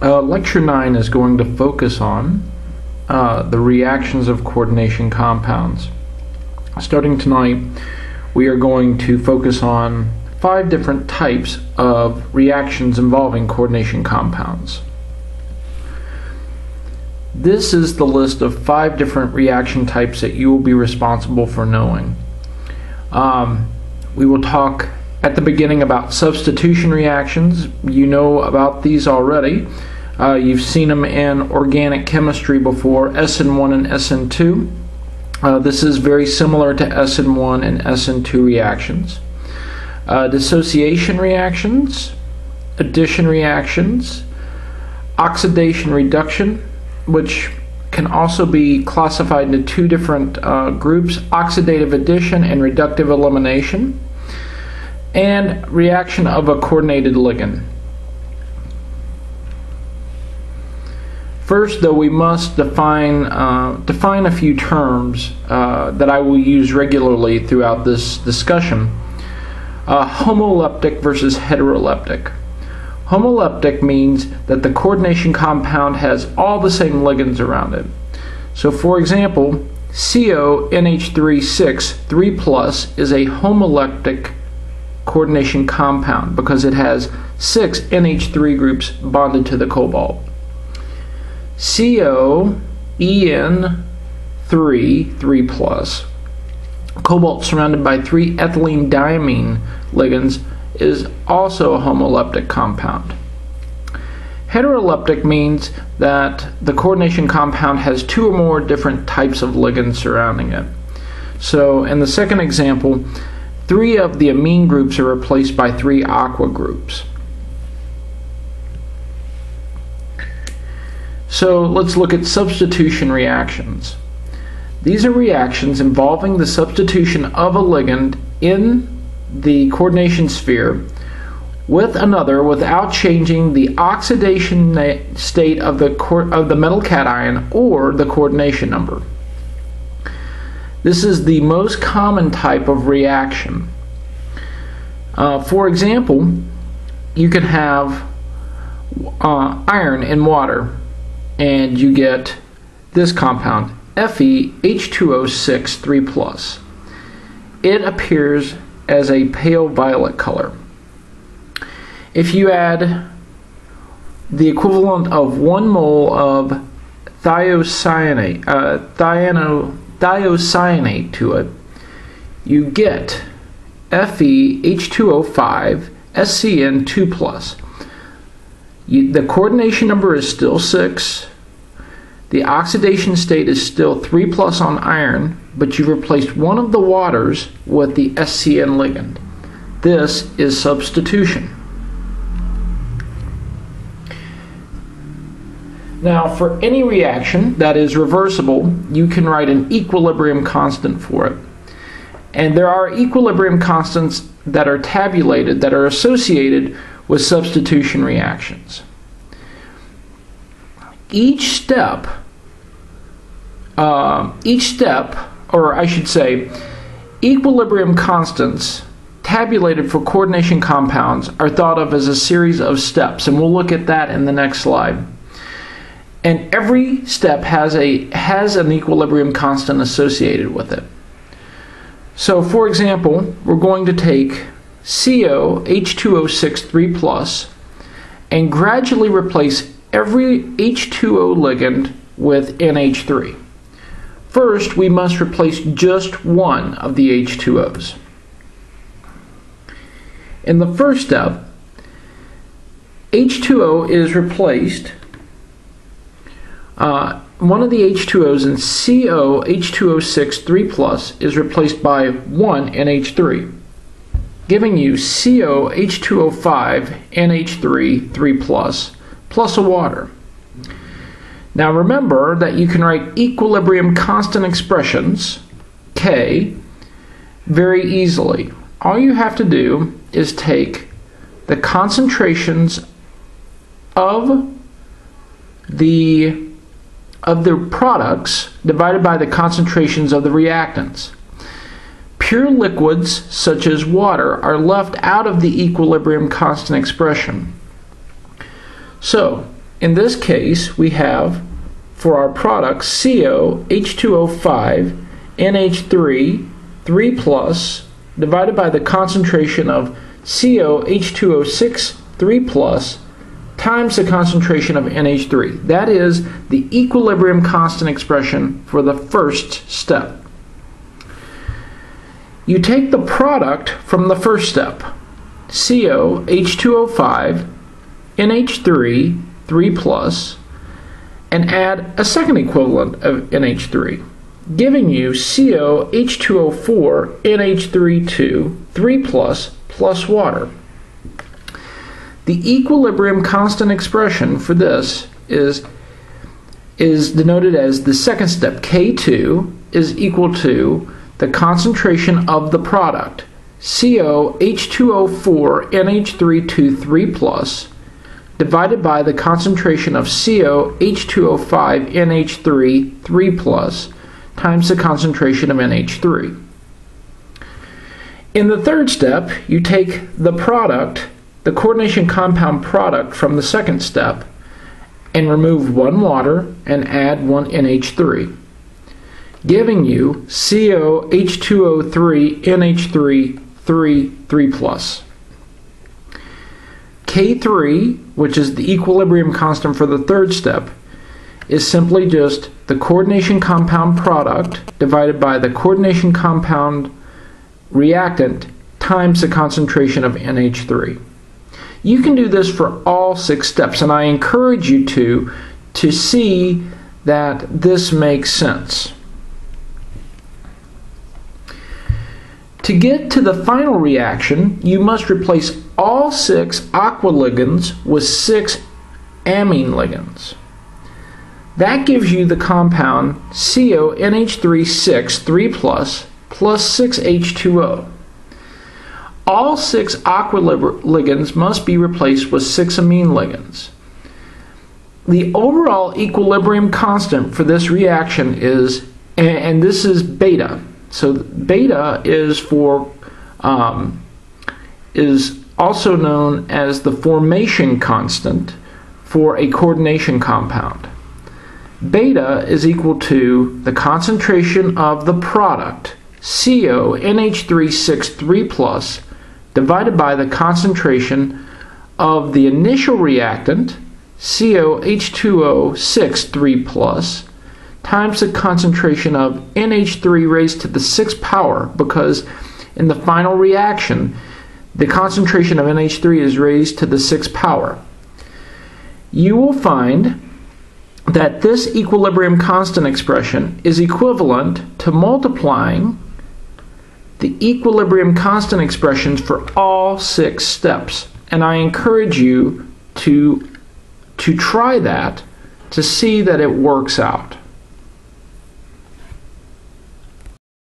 Lecture 9 is going to focus on the reactions of coordination compounds. Starting tonight, we are going to focus on 5 different types of reactions involving coordination compounds. This is the list of 5 different reaction types that you will be responsible for knowing. We will talk at the beginning about substitution reactions. You know about these already. You've seen them in organic chemistry before, SN1 and SN2. This is very similar to SN1 and SN2 reactions. Dissociation reactions, addition reactions, oxidation reduction, which can also be classified into 2 different groups, oxidative addition and reductive elimination, and reaction of a coordinated ligand. First, though, we must define a few terms that I will use regularly throughout this discussion. Homoleptic versus heteroleptic. Homoleptic means that the coordination compound has all the same ligands around it. So, for example, CONH3 is a homoleptic coordination compound because it has 6 NH3 groups bonded to the cobalt. COEN3, cobalt surrounded by 3 ethylene diamine ligands, is also a homoleptic compound. Heteroleptic means that the coordination compound has 2 or more different types of ligands surrounding it. So in the second example, 3 of the amine groups are replaced by 3 aqua groups. So let's look at substitution reactions. These are reactions involving the substitution of a ligand in the coordination sphere with another without changing the oxidation state of the metal cation or the coordination number. This is the most common type of reaction. For example, you can have iron in water and you get this compound, FeH2O6-3+. It appears as a pale violet color. If you add the equivalent of 1 mole of thiocyanate to it, you get FeH2O5-SCN2+. The coordination number is still 6. The oxidation state is still 3+ on iron, but you've replaced one of the waters with the SCN ligand. This is substitution. Now, for any reaction that is reversible, you can write an equilibrium constant for it. And there are equilibrium constants that are tabulated that are associated with substitution reactions. Each step, or I should say, equilibrium constants tabulated for coordination compounds are thought of as a series of steps, and we'll look at that in the next slide. And every step has an equilibrium constant associated with it. So, for example, we're going to take COH2O6-3+ and gradually replace every H2O ligand with NH3. First, we must replace just one of the H2Os. In the first step, H2O is replaced, one of the H2Os in COH2O6-3+ is replaced by 1 NH3, giving you COH2O5-NH3 plus a water. Now remember that you can write equilibrium constant expressions, K, very easily. All you have to do is take the concentrations of the products divided by the concentrations of the reactants. Pure liquids, such as water, are left out of the equilibrium constant expression. So, in this case, we have for our product COH2O5NH3 3+ divided by the concentration of COH2O6 3+ times the concentration of NH3. That is the equilibrium constant expression for the first step. You take the product from the first step, COH2O5 NH3 3+, and add a second equivalent of NH3, giving you COH2O4 NH3 3+ plus water. The equilibrium constant expression for this is denoted as the second step. K2 is equal to the concentration of the product, COH2O4 NH3 3+, divided by the concentration of COH2O5 NH3 3+ times the concentration of NH3. In the third step, you take the product, the coordination compound product from the second step, and remove one water and add one NH3, giving you COH2O3 NH3 3+. K3, which is the equilibrium constant for the third step, is simply just the coordination compound product divided by the coordination compound reactant times the concentration of NH3. You can do this for all 6 steps, and I encourage you to see that this makes sense. To get to the final reaction, you must replace all 6 aqua ligands with 6 amine ligands. That gives you the compound CONH3 3+ plus 6H2O. All 6 aqua ligands must be replaced with 6 amine ligands. The overall equilibrium constant for this reaction is, and this is beta. So beta is also known as the formation constant for a coordination compound. Beta is equal to the concentration of the product, CONH3 3+ divided by the concentration of the initial reactant, COH2O6 3+, times the concentration of NH3 raised to the 6th power, because in the final reaction, the concentration of NH3 is raised to the 6th power. You will find that this equilibrium constant expression is equivalent to multiplying the equilibrium constant expressions for all 6 steps. And I encourage you to try that to see that it works out.